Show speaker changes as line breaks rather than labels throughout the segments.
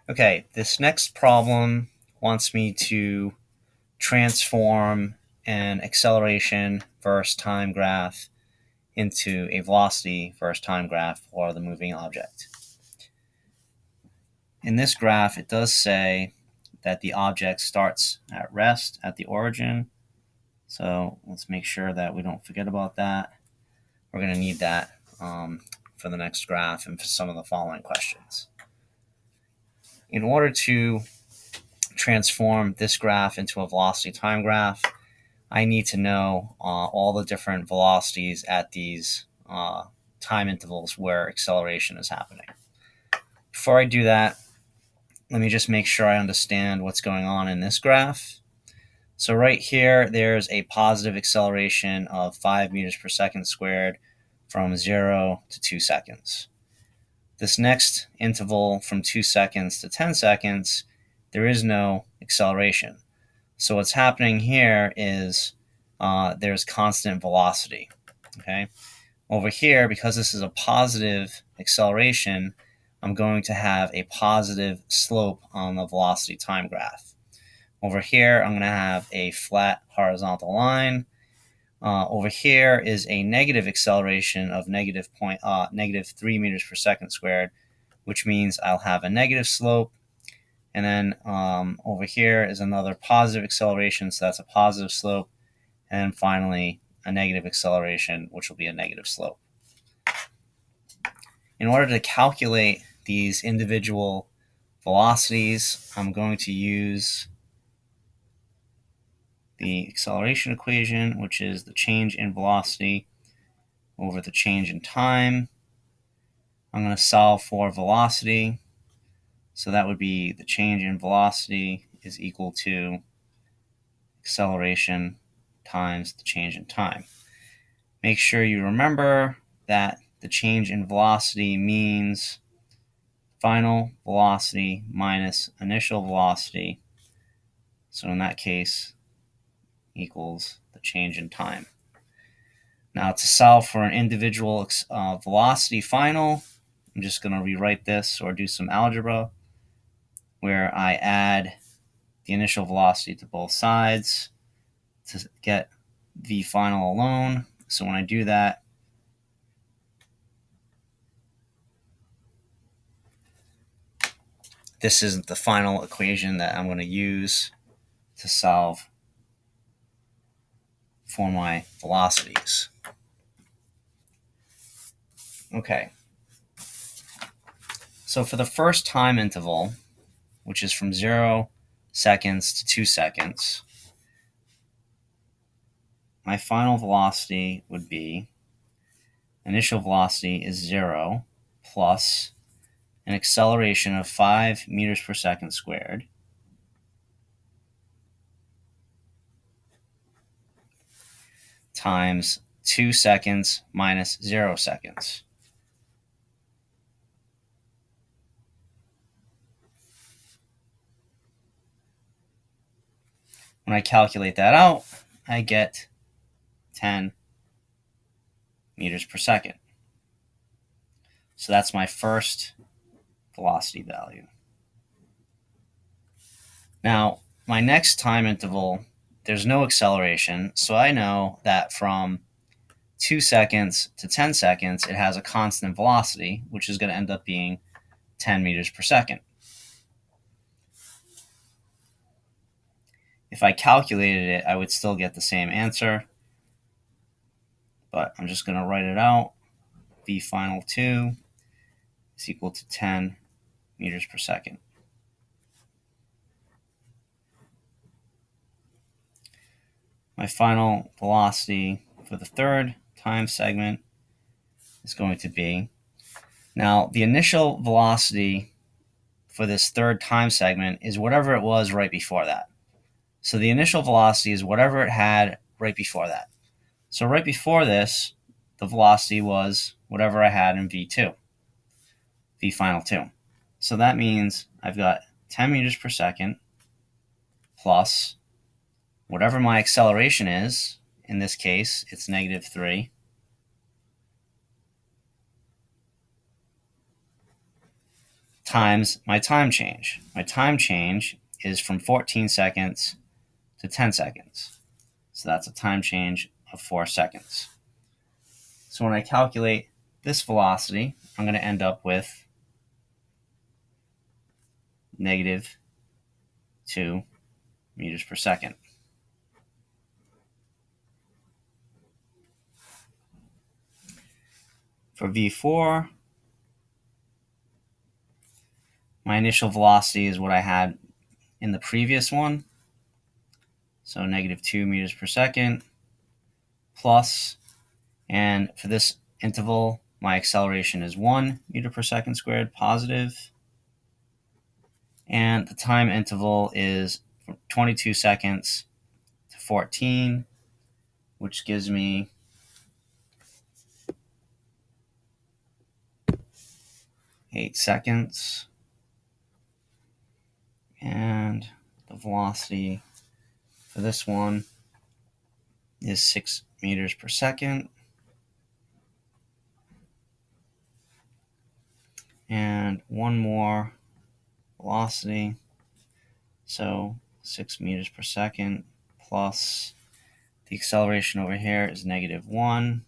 Okay, this next problem wants me to transform an acceleration versus time graph into a velocity versus time graph for the moving object. In this graph, it does say that the object starts at rest at the origin. So let's make sure that we don't forget about that. We're going to need that for the next graph and for some of the following questions. In order to transform this graph into a velocity time graph, I need to know all the different velocities at these time intervals where acceleration is happening. Before I do that, let me just make sure I understand what's going on in this graph. So right here, there's a positive acceleration of 5 meters per second squared from 0 to 2 seconds. This next interval from 2 seconds to 10 seconds, there is no acceleration. So what's happening here is there's constant velocity. Okay. Over here, because this is a positive acceleration, I'm going to have a positive slope on the velocity time graph. Over here, I'm going to have a flat horizontal line. Over here is a negative acceleration of negative 3 meters per second squared, which means I'll have a negative slope. And then over here is another positive acceleration, so that's a positive slope. And then finally, a negative acceleration, which will be a negative slope. In order to calculate these individual velocities, I'm going to use the acceleration equation, which is the change in velocity over the change in time. I'm going to solve for velocity. So that would be the change in velocity is equal to acceleration times the change in time. Make sure you remember that the change in velocity means final velocity minus initial velocity. So in that case, equals the change in time. Now to solve for an individual velocity final, I'm just going to rewrite this or do some algebra where I add the initial velocity to both sides to get v final alone. So when I do that, this is the final equation that I'm going to use to solve for my velocities. Okay. So for the first time interval, which is from 0 seconds to 2 seconds, my final velocity would be, initial velocity is 0 plus an acceleration of 5 meters per second squared times 2 seconds minus 0 seconds. When I calculate that out, I get 10 meters per second. So that's my first velocity value. Now, my next time interval, there's no acceleration, so I know that from 2 seconds to 10 seconds, it has a constant velocity, which is going to end up being 10 meters per second. If I calculated it, I would still get the same answer, but I'm just going to write it out. V final 2 is equal to 10 meters per second. My final velocity for the third time segment is going to be, now the initial velocity for this third time segment is whatever it was right before that. So the initial velocity is whatever it had right before that. So right before this, the velocity was whatever I had in V2, V final 2. So that means I've got 10 meters per second plus whatever my acceleration is. In this case, it's negative 3. times my time change. My time change is from 14 seconds to 10 seconds. So that's a time change of 4 seconds. So when I calculate this velocity, I'm going to end up with negative 2 meters per second. For V4, my initial velocity is what I had in the previous one. So negative 2 meters per second plus, and for this interval, my acceleration is 1 meter per second squared positive. And the time interval is from 22 seconds to 14, which gives me 8 seconds. And the velocity for this one is 6 meters per second. And one more velocity. So 6 meters per second plus the acceleration over here is negative 1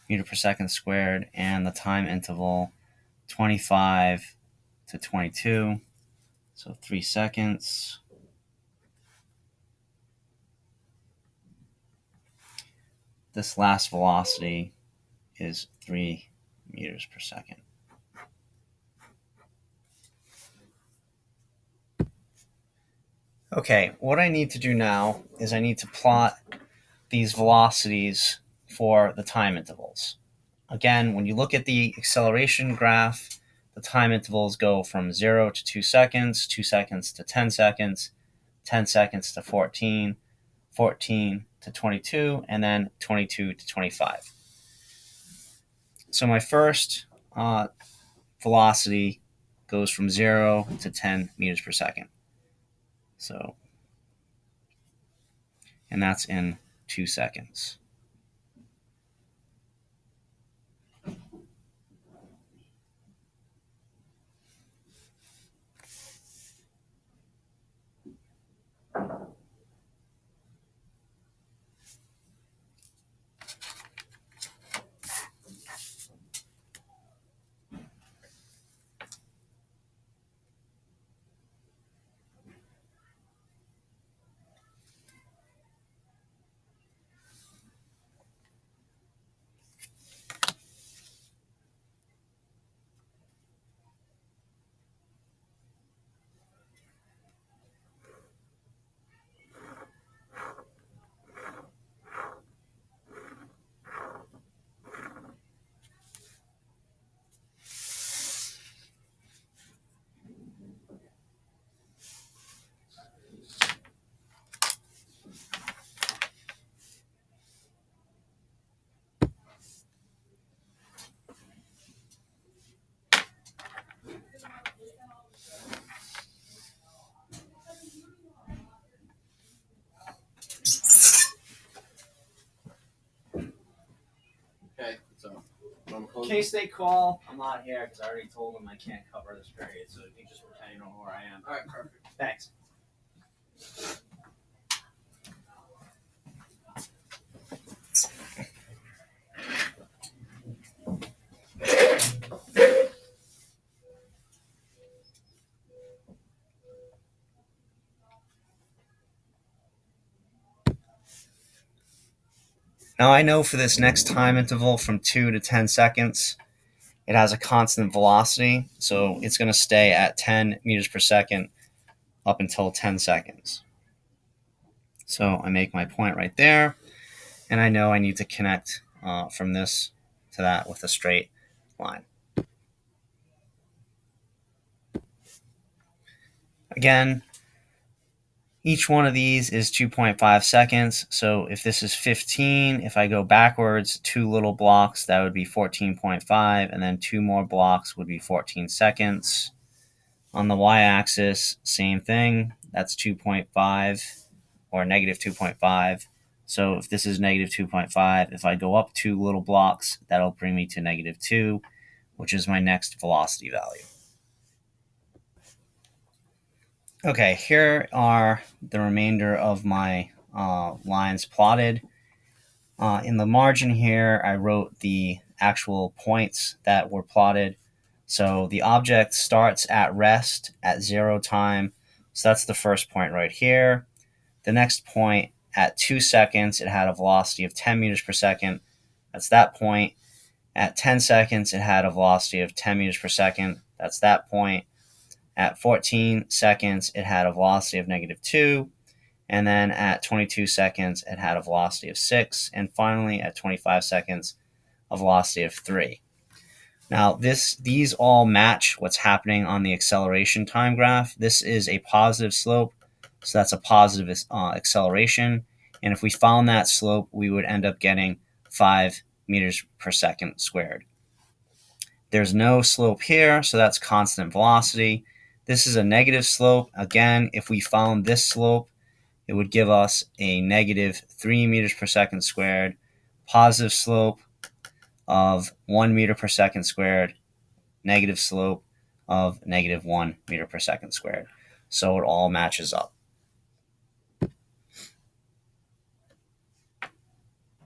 meter per second squared, and the time interval 25 to 22, so 3 seconds. This last velocity is 3 meters per second. Okay, what I need to do now is I need to plot these velocities for the time intervals. Again, when you look at the acceleration graph, the time intervals go from 0 to 2 seconds, 2 seconds to 10 seconds, 10 seconds to 14, 14 to 22, and then 22 to 25. So my first velocity goes from 0 to 10 meters per second. So, and that's in 2 seconds.
Okay, so
In case they call, I'm not here because I already told them I can't cover this period, so you just pretend you don't know where I am.
All right, perfect.
Thanks. Now I know for this next time interval from 2 to 10 seconds, it has a constant velocity, so it's going to stay at 10 meters per second up until 10 seconds. So I make my point right there, and I know I need to connect from this to that with a straight line. Again, each one of these is 2.5 seconds. So if this is 15, if I go backwards 2 little blocks, that would be 14.5, and then 2 more blocks would be 14 seconds. On the y-axis, same thing. That's 2.5 or negative 2.5. So if this is negative 2.5, if I go up 2 little blocks, that'll bring me to negative 2. which is my next velocity value. Okay, here are the remainder of my lines plotted. In the margin here, I wrote the actual points that were plotted. So the object starts at rest at 0 time. So that's the first point right here. The next point at 2 seconds, it had a velocity of 10 meters per second. That's that point. At 10 seconds, it had a velocity of 10 meters per second. That's that point. At 14 seconds, it had a velocity of -2. And then at 22 seconds, it had a velocity of 6. And finally, at 25 seconds, a velocity of 3. Now, these all match what's happening on the acceleration time graph. This is a positive slope, so that's a positive acceleration. And if we found that slope, we would end up getting 5 meters per second squared. There's no slope here, so that's constant velocity. This is a negative slope. Again, if we found this slope, it would give us a -3 meters per second squared. Positive slope of 1 meter per second squared. Negative slope of -1 meter per second squared. So it all matches up.